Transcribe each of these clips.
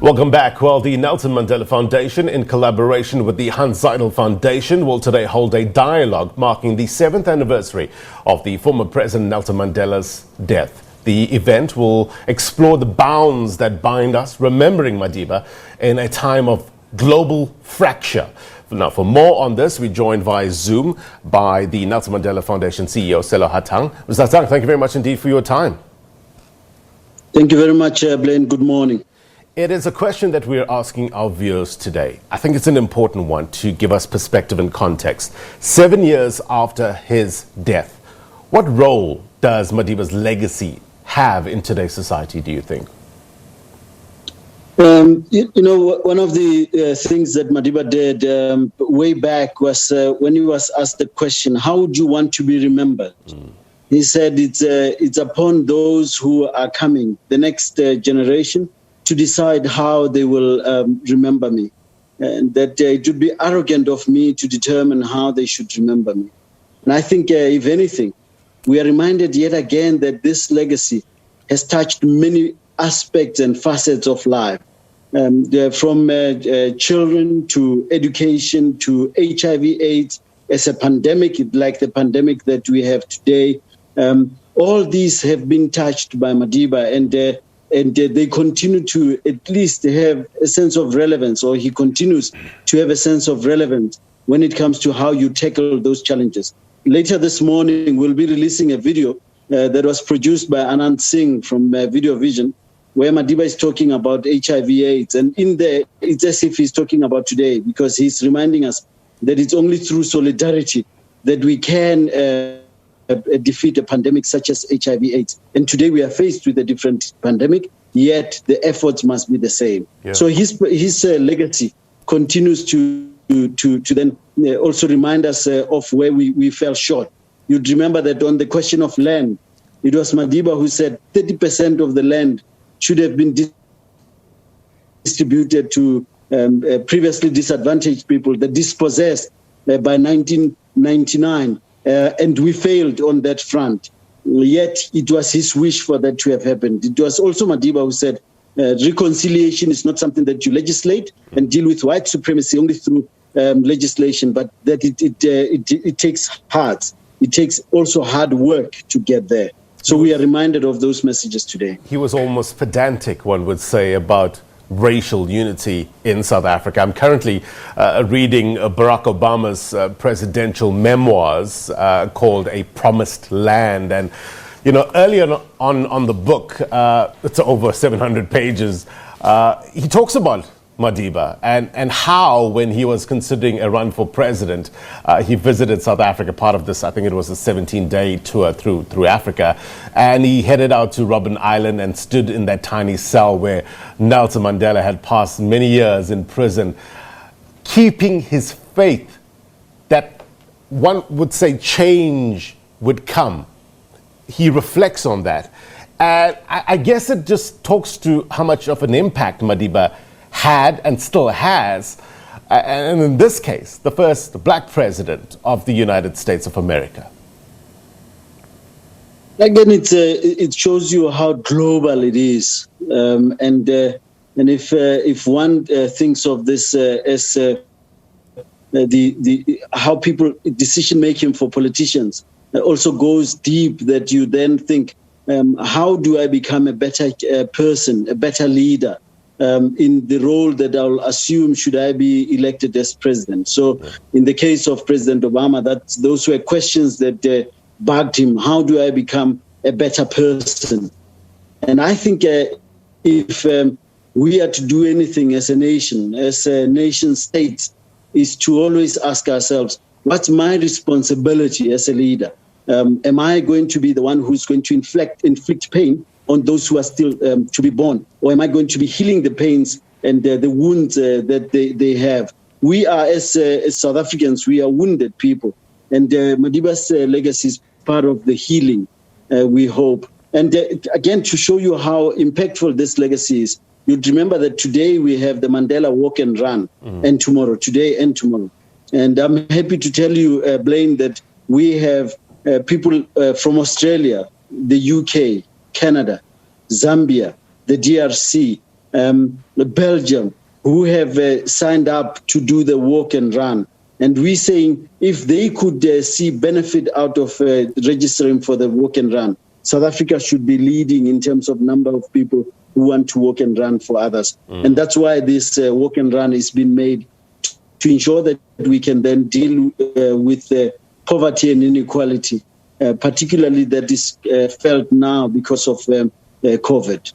Welcome back. Well, the Nelson Mandela Foundation, in collaboration with the Hanns Sei-del Foundation, will today hold a dialogue marking the 7th anniversary of the former President Nelson Mandela's death. The event will explore the bounds that bind us, remembering Madiba in a time of global fracture. Now, for more on this, we're joined via Zoom by the Nelson Mandela Foundation CEO, Sello Hatang. Mr. Hatang, thank you very much indeed for your time. Thank you very much, Blaine. Good morning. It is a question that we're asking our viewers today. I think it's an important one to give us perspective and context. 7 years after his death, what role does Madiba's legacy have in today's society, do you think? One of the things that Madiba did way back was when he was asked the question, how would you want to be remembered? He said it's upon those who are coming, the next generation, to decide how they will remember me. And that it would be arrogant of me to determine how they should remember me. And I think, if anything, we are reminded yet again that this legacy has touched many aspects and facets of life, from children to education to HIV/AIDS as a pandemic, like the pandemic that we have today. All these have been touched by Madiba, and they continue to at least have a sense of relevance, or he continues to have a sense of relevance when it comes to how you tackle those challenges. Later this morning, we'll be releasing a video that was produced by Hanns Sei from Video Vision, where Madiba is talking about HIV/AIDS. And in there, it's as if he's talking about today, because he's reminding us that it's only through solidarity that we can defeat a pandemic such as HIV/AIDS. And today we are faced with a different pandemic, yet the efforts must be the same. Yeah. So his legacy continues to then also remind us of where we fell short. You'd remember that on the question of land, it was Madiba who said 30% of the land should have been distributed to previously disadvantaged people, the dispossessed, by 1999. And we failed on that front. Yet it was his wish for that to have happened. It was also Madiba who said reconciliation is not something that you legislate and deal with white supremacy only through legislation, but that it takes hearts. It takes also hard work to get there. So we are reminded of those messages today. He was almost pedantic, one would say, about racial unity in South Africa. I'm currently reading Barack Obama's presidential memoirs called A Promised Land. And, earlier on the book, it's over 700 pages, he talks about Madiba and how, when he was considering a run for president, he visited South Africa, part of this, I think it was a 17-day tour through Africa, and he headed out to Robben Island and stood in that tiny cell where Nelson Mandela had passed many years in prison, keeping his faith that one would say change would come. He reflects on that. And I guess it just talks to how much of an impact Madiba had and still has, and in this case, the first black president of the United States of America. Again, it shows you how global it is, and if one thinks of this as how people decision making for politicians also goes deep, that you then think, how do I become a better person, a better leader? In the role that I'll assume should I be elected as president. So in the case of President Obama, those were questions that bugged him. How do I become a better person? And I think if we are to do anything as a nation state, is to always ask ourselves, what's my responsibility as a leader? Am I going to be the one who's going to inflict pain on those who are still to be born? Or am I going to be healing the pains and the wounds that they have? We are, as South Africans, we are wounded people. And Madiba's legacy is part of the healing, we hope. And again, to show you how impactful this legacy is, you'd remember that today we have the Mandela Walk and Run, and tomorrow, today and tomorrow. And I'm happy to tell you, Blaine, that we have people from Australia, the UK, Canada, Zambia, the DRC, Belgium, who have signed up to do the walk and run. And we're saying if they could see benefit out of registering for the walk and run, South Africa should be leading in terms of number of people who want to walk and run for others. And that's why this walk and run is being made to ensure that we can then deal with poverty and inequality, particularly that is felt now because of COVID.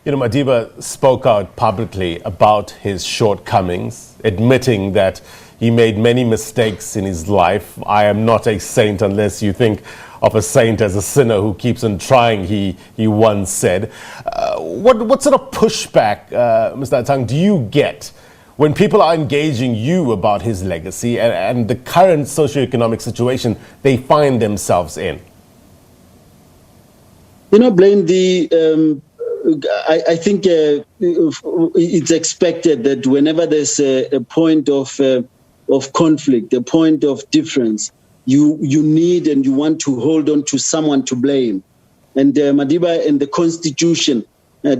You know, Madiba spoke out publicly about his shortcomings, admitting that he made many mistakes in his life. I am not a saint unless you think of a saint as a sinner who keeps on trying, he once said. What sort of pushback, Mr. Hatang, do you get when people are engaging you about his legacy and the current socioeconomic situation they find themselves in? You know, Blaine, I think it's expected that whenever there's a point of conflict, a point of difference, you need and you want to hold on to someone to blame. And Madiba and the Constitution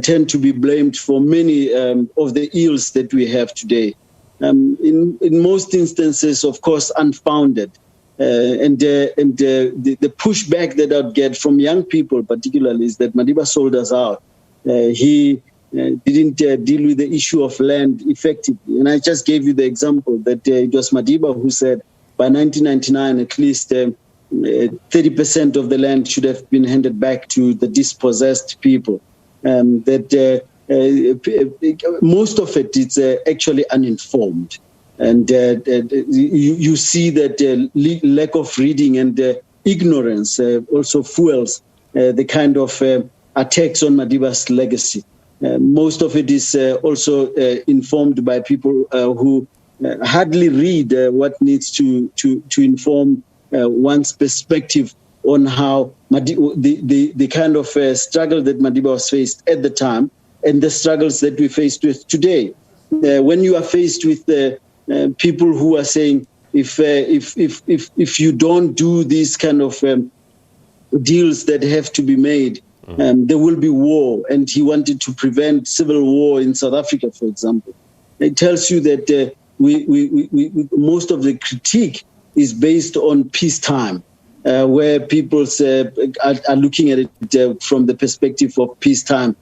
tend to be blamed for many of the ills that we have today. In most instances, of course, unfounded. And the pushback that I'd get from young people particularly is that Madiba sold us out. He didn't deal with the issue of land effectively. And I just gave you the example that it was Madiba who said by 1999, at least 30% of the land should have been handed back to the dispossessed people. That most of it is actually uninformed. And you see that lack of reading and ignorance also fuels the kind of attacks on Madiba's legacy. Most of it is also informed by people who hardly read what needs to inform one's perspective on how the kind of struggle that Madiba was faced at the time and the struggles that we faced with today. When you are faced with people who are saying if you don't do these kind of deals that have to be made, there will be war, and he wanted to prevent civil war in South Africa, for example. It tells you that we most of the critique is based on peacetime, where people are looking at it from the perspective of peacetime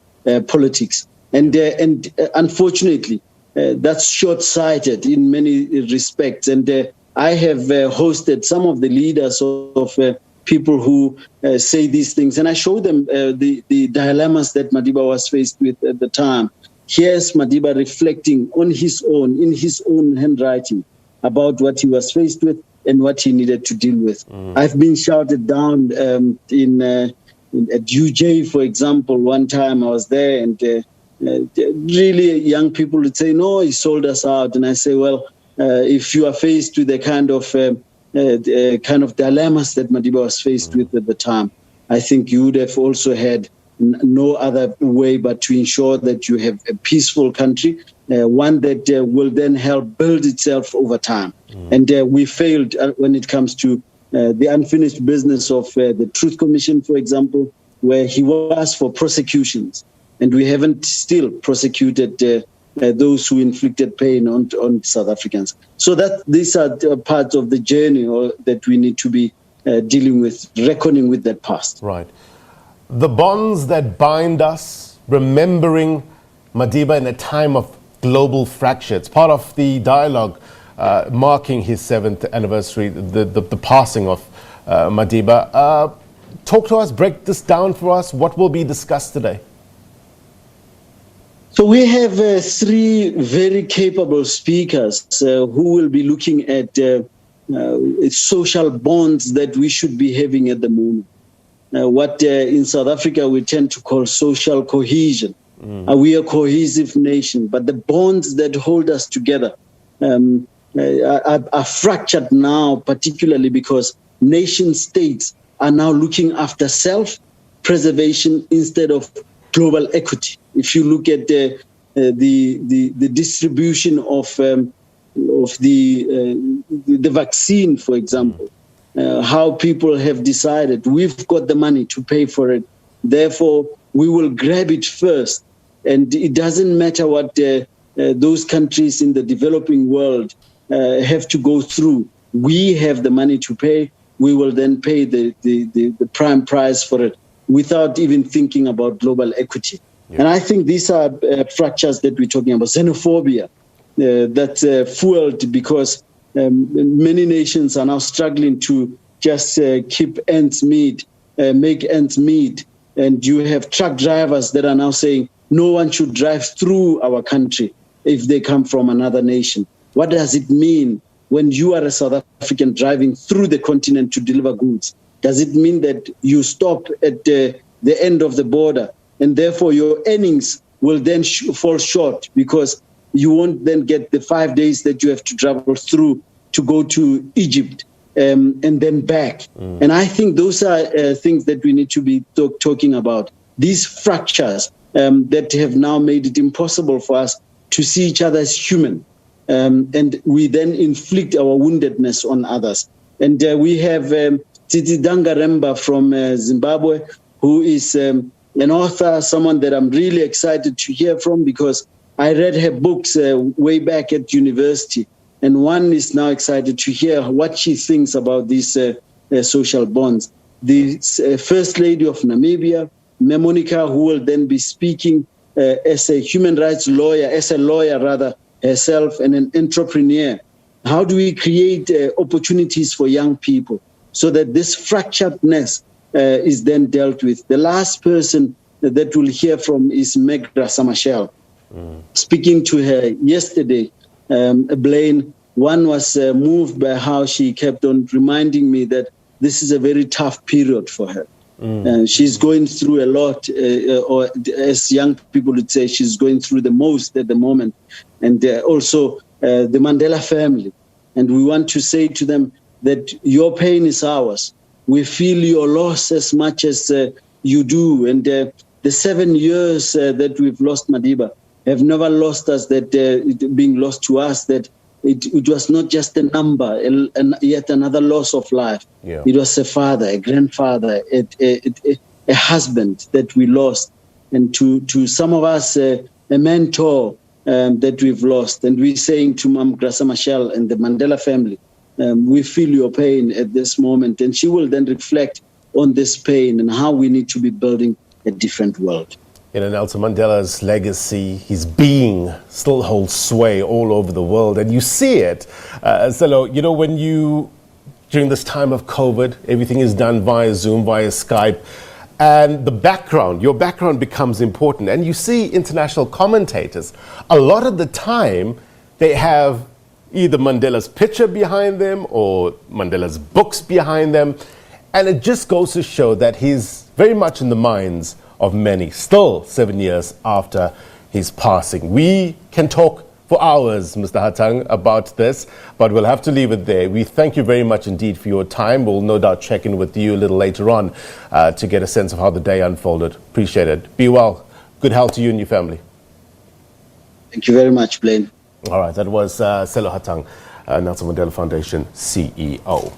politics, and unfortunately, that's short-sighted in many respects. And I have hosted some of the leaders of people who say these things, and I show them the dilemmas that Madiba was faced with at the time. Here's Madiba reflecting on his own, in his own handwriting, about what he was faced with and what he needed to deal with. I've been shouted down at UJ, for example. One time I was there, and really young people would say, no, he sold us out. And I say, well, if you are faced with the kind of dilemmas that Madiba was faced with at the time, I think you would have also had no other way but to ensure that you have a peaceful country, one that will then help build itself over time. And we failed when it comes to the unfinished business of the Truth Commission, for example, where he was for prosecutions. And we haven't still prosecuted those who inflicted pain on South Africans. So that these are parts of the journey that we need to be dealing with, reckoning with that past. Right. The bonds that bind us, remembering Madiba in a time of global fracture. It's part of the dialogue marking his 7th anniversary, the passing of Madiba. Talk to us, break this down for us. What will be discussed today? So we have 3 very capable speakers who will be looking at social bonds that we should be having at the moment. What in South Africa we tend to call social cohesion. We are a cohesive nation, but the bonds that hold us together are fractured now, particularly because nation states are now looking after self-preservation instead of global equity. If you look at the distribution of the vaccine, for example, how people have decided we've got the money to pay for it, therefore we will grab it first And it doesn't matter what those countries in the developing world have to go through. We have the money to pay. We will then pay the prime price for it without even thinking about global equity. Yeah. And I think these are fractures that we're talking about. Xenophobia that's fueled because many nations are now struggling to just keep ends meet, make ends meet. And you have truck drivers that are now saying no one should drive through our country if they come from another nation. What does it mean when you are a South African driving through the continent to deliver goods? Does it mean that you stop at the end of the border and therefore your earnings will then fall short because you won't then get the 5 days that you have to travel through to go to Egypt and then back? And I think those are things that we need to be talking about. These fractures that have now made it impossible for us to see each other as human. And we then inflict our woundedness on others. And we have Titi Dangaremba from Zimbabwe, who is an author, someone that I'm really excited to hear from because I read her books way back at university. And one is now excited to hear what she thinks about these social bonds. The First Lady of Namibia, Memonica, who will then be speaking as a human rights lawyer, herself, and an entrepreneur. How do we create opportunities for young people so that this fracturedness is then dealt with? The last person that we'll hear from is Meg Graça-Machel. Speaking to her yesterday, Blaine, one was moved by how she kept on reminding me that this is a very tough period for her. She's going through a lot, or as young people would say, she's going through the most at the moment. And also the Mandela family. And we want to say to them that your pain is ours. We feel your loss as much as you do. And the 7 years that we've lost Madiba have never lost us, that being lost to us, that it was not just a number, and yet another loss of life. Yeah. It was a father, a grandfather, a husband that we lost. And to some of us, a mentor that we've lost. And we're saying to Mam Graça-Machel and the Mandela family, we feel your pain at this moment. And she will then reflect on this pain and how we need to be building a different world. You know, Nelson Mandela's legacy, his being, still holds sway all over the world. And you see it. Sello, you know, when during this time of COVID, everything is done via Zoom, via Skype, and your background becomes important. And you see international commentators, a lot of the time, they have either Mandela's picture behind them or Mandela's books behind them. And it just goes to show that he's very much in the minds of many, still 7 years after his passing. We can talk for hours, Mr. Hatang, about this, but we'll have to leave it there. We thank you very much indeed for your time. We'll no doubt check in with you a little later on to get a sense of how the day unfolded. Appreciate it. Be well. Good health to you and your family. Thank you very much, Blaine. All right, that was Sello Hatang, Nelson Mandela Foundation CEO.